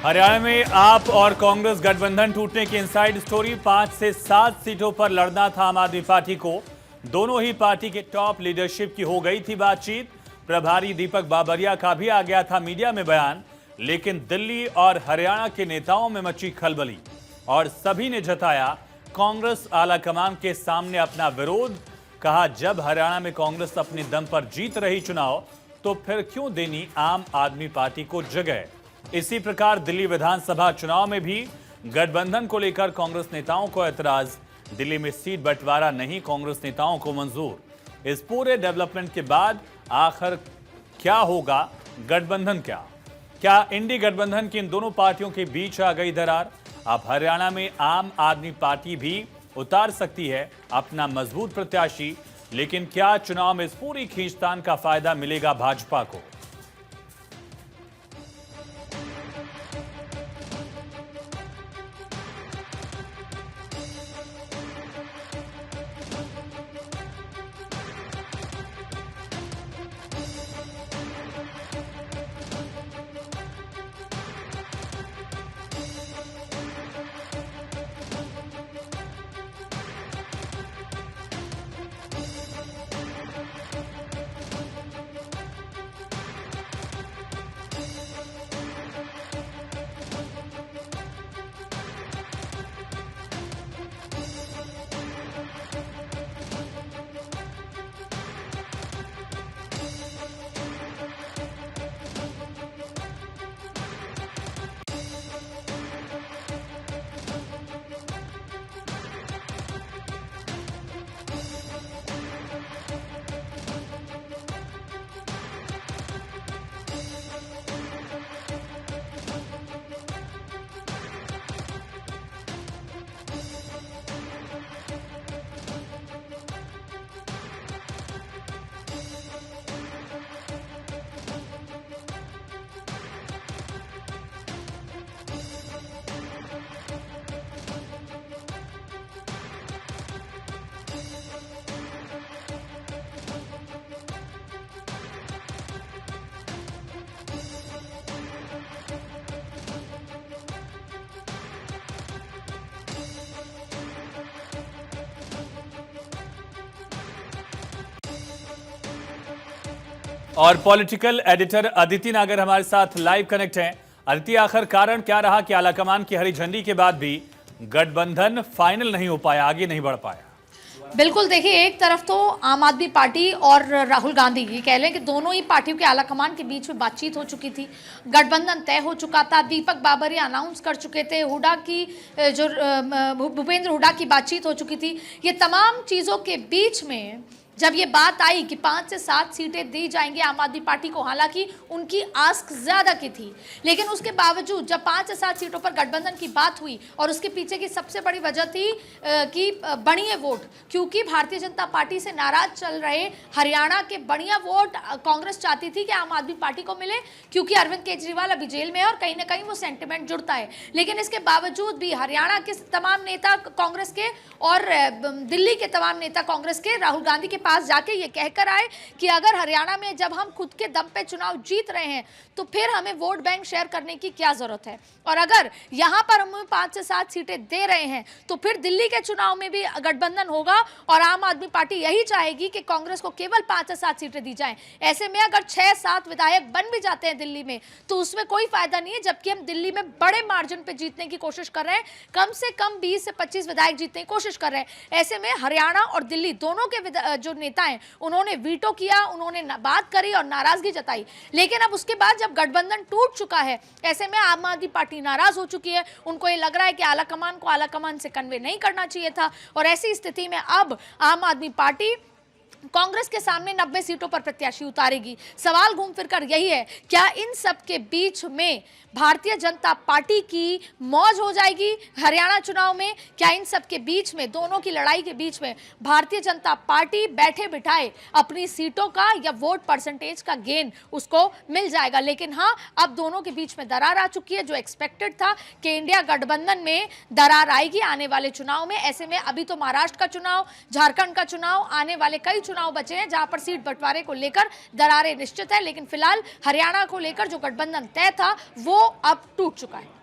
हरियाणा में आप और कांग्रेस गठबंधन टूटने की इनसाइड स्टोरी। 5 से 7 सीटों पर लड़ना था आम आदमी पार्टी को। दोनों ही पार्टी के टॉप लीडरशिप की हो गई थी बातचीत। प्रभारी दीपक बाबरिया का भी आ गया था मीडिया में बयान, लेकिन दिल्ली और हरियाणा के नेताओं में मची खलबली और सभी ने जताया कांग्रेस आलाकमान के सामने अपना विरोध। कहा, जब हरियाणा में कांग्रेस अपने दम पर जीत रही चुनाव, तो फिर क्यों देनी आम आदमी पार्टी को जगह। इसी प्रकार दिल्ली विधानसभा चुनाव में भी गठबंधन को लेकर कांग्रेस नेताओं को ऐतराज। दिल्ली में सीट बंटवारा नहीं कांग्रेस नेताओं को मंजूर। इस पूरे डेवलपमेंट के बाद आखिर क्या होगा, गठबंधन क्या इंडी गठबंधन की इन दोनों पार्टियों के बीच आ गई दरार। अब हरियाणा में आम आदमी पार्टी भी उतार सकती है अपना मजबूत प्रत्याशी, लेकिन क्या चुनाव में इस पूरी खींचतान का फायदा मिलेगा भाजपा को। और पॉलिटिकल एडिटर अदिति नागर हमारे साथ लाइव कनेक्ट हैं। अदिति, आखिर कारण क्या रहा कि आलाकमान की हरी झंडी के बाद भी गठबंधन फाइनल नहीं हो पाया, आगे नहीं बढ़ पाया। बिल्कुल, देखिए, एक तरफ तो आम आदमी पार्टी और राहुल गांधी, ये कह लें कि दोनों ही पार्टियों के आलाकमान के बीच में बातचीत हो चुकी थी, गठबंधन तय हो चुका था। दीपक बाबरिया अनाउंस कर चुके थे, हुड्डा की जो भूपेंद्र हुड्डा की बातचीत हो चुकी थी। ये तमाम चीज़ों के बीच में जब ये बात आई कि 5 से 7 सीटें दी जाएंगी आम आदमी पार्टी को, हालांकि उनकी आस्क ज़्यादा की थी, लेकिन उसके बावजूद जब 5 से 7 सीटों पर गठबंधन की बात हुई, और उसके पीछे की सबसे बड़ी वजह थी कि बढ़िया वोट, क्योंकि भारतीय जनता पार्टी से नाराज चल रहे हरियाणा के बढ़िया वोट कांग्रेस चाहती थी कि आम आदमी पार्टी को मिले, क्योंकि अरविंद केजरीवाल अभी जेल में है और कहीं ना कहीं वो सेंटिमेंट जुड़ता है। लेकिन इसके बावजूद भी हरियाणा के तमाम नेता कांग्रेस के और दिल्ली के तमाम नेता कांग्रेस के राहुल गांधी के पास जाके ये कहकर आए कि अगर हरियाणा में जब हम खुद के दम पे चुनाव जीत रहे हैं, तो फिर हमें वोट बैंक शेयर करने की क्या जरूरत है, और अगर यहां पर हम 5 से 7 सीटें दे रहे हैं, तो फिर दिल्ली के चुनाव में भी गठबंधन होगा और आम आदमी पार्टी यही चाहेगी कि कांग्रेस को केवल 5 से 7 सीटें दी जाएं। ऐसे में अगर 6-7 विधायक बन भी जाते हैं दिल्ली में, तो उसमें कोई फायदा नहीं है, जबकि हम दिल्ली में बड़े मार्जिन पे जीतने की कोशिश कर रहे हैं, कम से कम 20 से 25 विधायक जीतने की कोशिश कर रहे हैं। ऐसे में हरियाणा और दिल्ली दोनों के जो नेता हैं, उन्होंने वीटो किया, उन्होंने बात करी और नाराजगी जताई। लेकिन अब उसके बाद जब गठबंधन टूट चुका है, ऐसे में आम आदमी पार्टी नाराज हो चुकी है। उनको ये लग रहा है कि आलाकमान को आलाकमान से कन्वे नहीं करना चाहिए था, और ऐसी स्थिति में अब आम आदमी पार्टी कांग्रेस के सामने 90 सीटों पर प्रत्याशी उतारेगी। सवाल घूम फिरकर यही है, क्या इन सब के बीच में भारतीय जनता पार्टी की मौज हो जाएगी हरियाणा चुनाव में? क्या इन सब के बीच में, दोनों की लड़ाई के बीच में, भारतीय जनता पार्टी बैठे बिठाए अपनी सीटों का या वोट परसेंटेज का गेन उसको मिल जाएगा? लेकिन हाँ, अब दोनों के बीच में दरार आ चुकी है। जो एक्सपेक्टेड था कि इंडिया गठबंधन में दरार आएगी आने वाले चुनाव में, ऐसे में अभी तो महाराष्ट्र का चुनाव, झारखंड का चुनाव, आने वाले कई चुनाव बचे हैं जहां पर सीट बंटवारे को लेकर दरारें निश्चित है, लेकिन फिलहाल हरियाणा को लेकर जो गठबंधन तय था वो अब टूट चुका है।